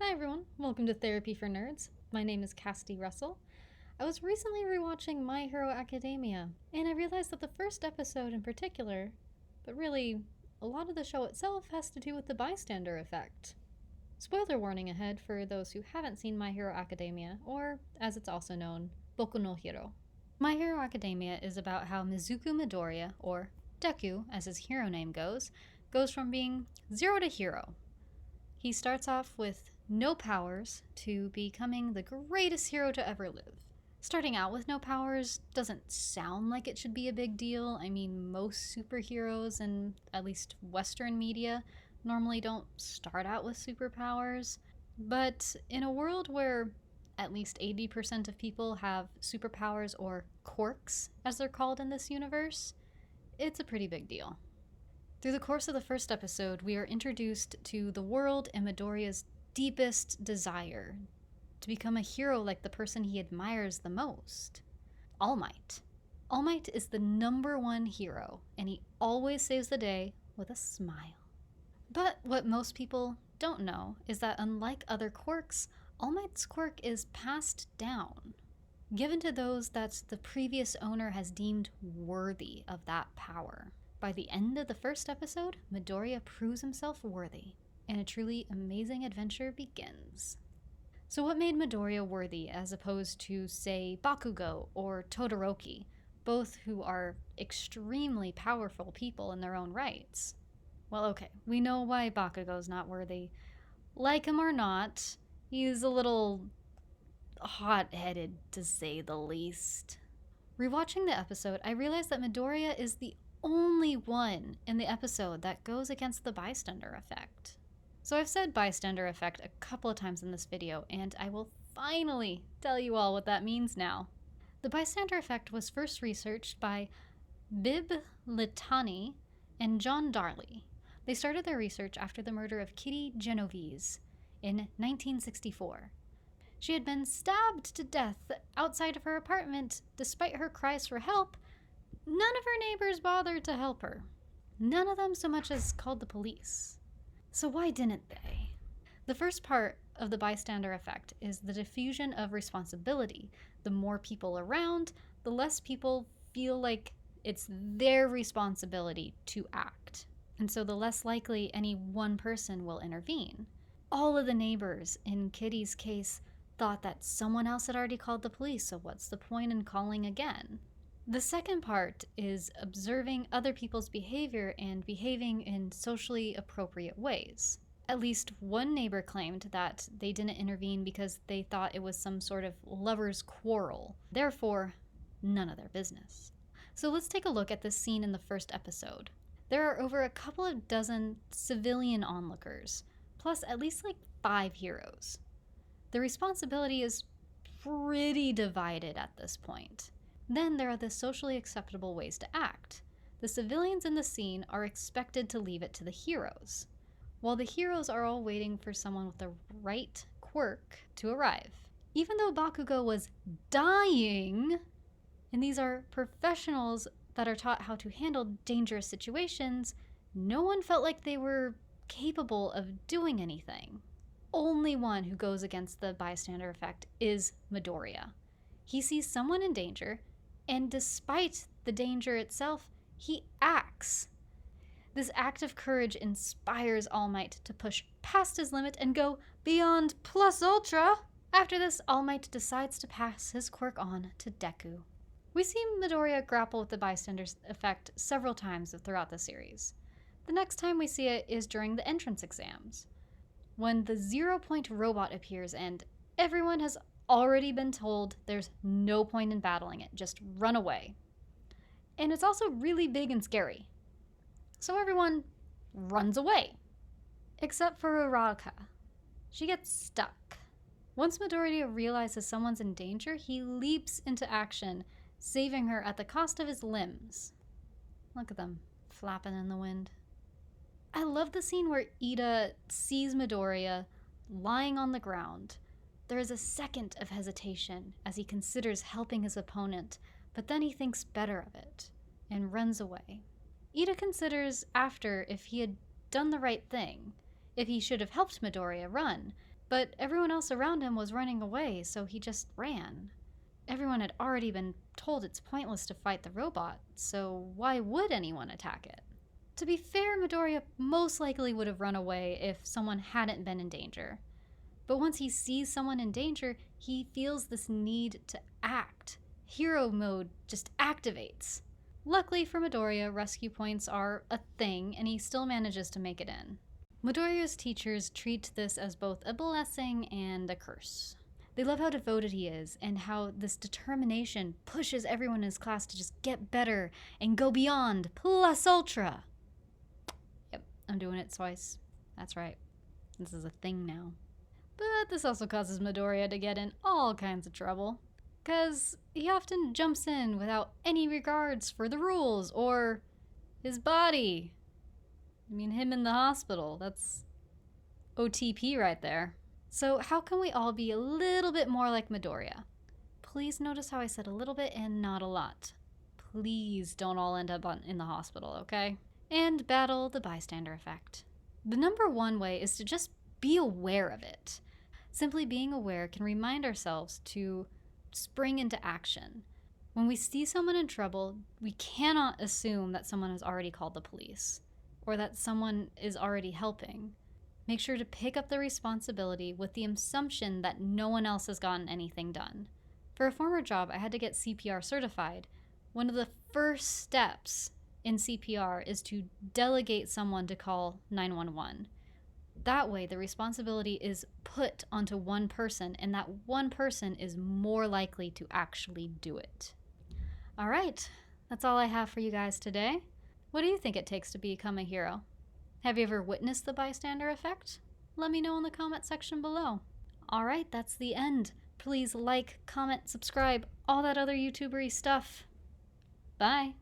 Hi everyone, welcome to Therapy for Nerds. My name is Cassidy Russell. I was recently rewatching My Hero Academia, and I realized that the first episode in particular, but really a lot of the show itself, has to do with the bystander effect. Spoiler warning ahead for those who haven't seen My Hero Academia, or as it's also known, Boku no Hero. My Hero Academia is about how Mizuku Midoriya, or Deku as his hero name goes from being zero to hero. He starts off with no powers to becoming the greatest hero to ever live. Starting out with no powers doesn't sound like it should be a big deal. I mean, most superheroes, in at least Western media, normally don't start out with superpowers. But in a world where at least 80% of people have superpowers, or quirks as they're called in this universe, it's a pretty big deal. Through the course of the first episode, we are introduced to the world and Midoriya's deepest desire to become a hero like the person he admires the most, All Might. All Might is the #1 hero, and he always saves the day with a smile. But what most people don't know is that unlike other quirks, All Might's quirk is passed down, given to those that the previous owner has deemed worthy of that power. By the end of the first episode, Midoriya proves himself worthy, and a truly amazing adventure begins. So what made Midoriya worthy as opposed to, say, Bakugo or Todoroki, both who are extremely powerful people in their own rights? Well, okay, we know why Bakugo's not worthy. Like him or not, he's a little hot-headed, to say the least. Rewatching the episode, I realized that Midoriya is the only one in the episode that goes against the bystander effect. So I've said bystander effect a couple of times in this video, and I will finally tell you all what that means now. The bystander effect was first researched by Bib Litani and John Darley. They started their research after the murder of Kitty Genovese in 1964. She had been stabbed to death outside of her apartment. Despite her cries for help, none of her neighbors bothered to help her. None of them so much as called the police. So why didn't they? The first part of the bystander effect is the diffusion of responsibility. The more people around, the less people feel like it's their responsibility to act. And so the less likely any one person will intervene. All of the neighbors in Kitty's case thought that someone else had already called the police, so what's the point in calling again? The second part is observing other people's behavior and behaving in socially appropriate ways. At least one neighbor claimed that they didn't intervene because they thought it was some sort of lover's quarrel. Therefore, none of their business. So let's take a look at this scene in the first episode. There are over a couple of dozen civilian onlookers, plus at least like 5 heroes. The responsibility is pretty divided at this point. Then there are the socially acceptable ways to act. The civilians in the scene are expected to leave it to the heroes, while the heroes are all waiting for someone with the right quirk to arrive. Even though Bakugo was dying, and these are professionals that are taught how to handle dangerous situations, no one felt like they were capable of doing anything. Only one who goes against the bystander effect is Midoriya. He sees someone in danger, and despite the danger itself, he acts. This act of courage inspires All Might to push past his limit and go beyond plus ultra. After this, All Might decides to pass his quirk on to Deku. We see Midoriya grapple with the bystander effect several times throughout the series. The next time we see it is during the entrance exams, when the 0-point robot appears and everyone has already been told there's no point in battling it, just run away. And it's also really big and scary. So everyone runs away. Except for Uraraka. She gets stuck. Once Midoriya realizes someone's in danger, he leaps into action, saving her at the cost of his limbs. Look at them, flapping in the wind. I love the scene where Ida sees Midoriya lying on the ground. There is a second of hesitation as he considers helping his opponent, but then he thinks better of it and runs away. Ida considers after if he had done the right thing, if he should have helped Midoriya run, But everyone else around him was running away, so he just ran. Everyone had already been told it's pointless to fight the robot, so why would anyone attack it? To be fair, Midoriya most likely would have run away if someone hadn't been in danger. But once he sees someone in danger, he feels this need to act. Hero mode just activates. Luckily for Midoriya, rescue points are a thing, and he still manages to make it in. Midoriya's teachers treat this as both a blessing and a curse. They love how devoted he is, and how this determination pushes everyone in his class to just get better and go beyond, plus ultra. Yep, I'm doing it twice. That's right. This is a thing now. But this also causes Midoriya to get in all kinds of trouble, because he often jumps in without any regards for the rules or his body. I mean, him in the hospital, that's OTP right there. So how can we all be a little bit more like Midoriya? Please notice how I said a little bit and not a lot. Please don't all end up in the hospital, okay? And battle the bystander effect. The number one way is to just be aware of it. Simply being aware can remind ourselves to spring into action. When we see someone in trouble, we cannot assume that someone has already called the police or that someone is already helping. Make sure to pick up the responsibility with the assumption that no one else has gotten anything done. For a former job, I had to get CPR certified. One of the first steps in CPR is to delegate someone to call 911. That way, the responsibility is put onto one person, and that one person is more likely to actually do it. All right, that's all I have for you guys today. What do you think it takes to become a hero? Have you ever witnessed the bystander effect? Let me know in the comment section below. All right, that's the end. Please like, comment, subscribe, all that other YouTubery stuff. Bye.